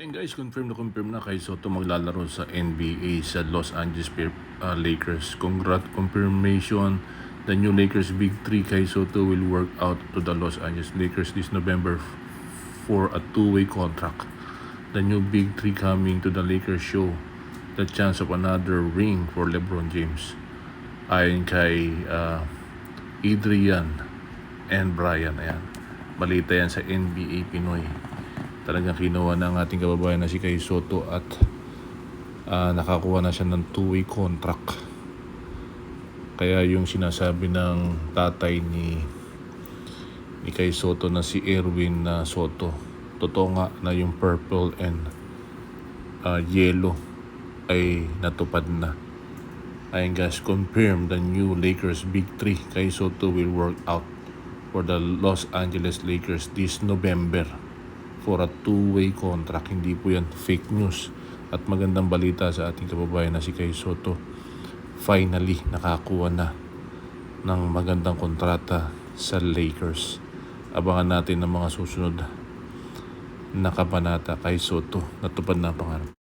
Ayun guys, confirm na kay Soto maglalaro sa NBA sa Los Angeles Lakers. Confirmation, the new Lakers Big 3 kay Soto will work out to the Los Angeles Lakers this November for a two-way contract. The new Big 3 coming to the Lakers show the chance of another ring for LeBron James. Ayon kay Adrian and Brian, ayan. Balita yan sa NBA Pinoy. Talagang kinuha na ang ating kababayan na si Kay Soto at nakakuha na siya ng two-way contract. Kaya yung sinasabi ng tatay ni Kay Soto na si Erwin Soto, totoo nga na yung purple and yellow ay natupad na. Ayun guys, confirm the new Lakers Big 3 Kay Soto will work out for the Los Angeles Lakers this November for a two-way contract. Hindi po yan fake news. At magandang balita sa ating kababayan na si Kay Soto. Finally, nakakuha na ng magandang kontrata sa Lakers. Abangan natin ang mga susunod na kabanata kay Soto. Natupad na ang pangarap.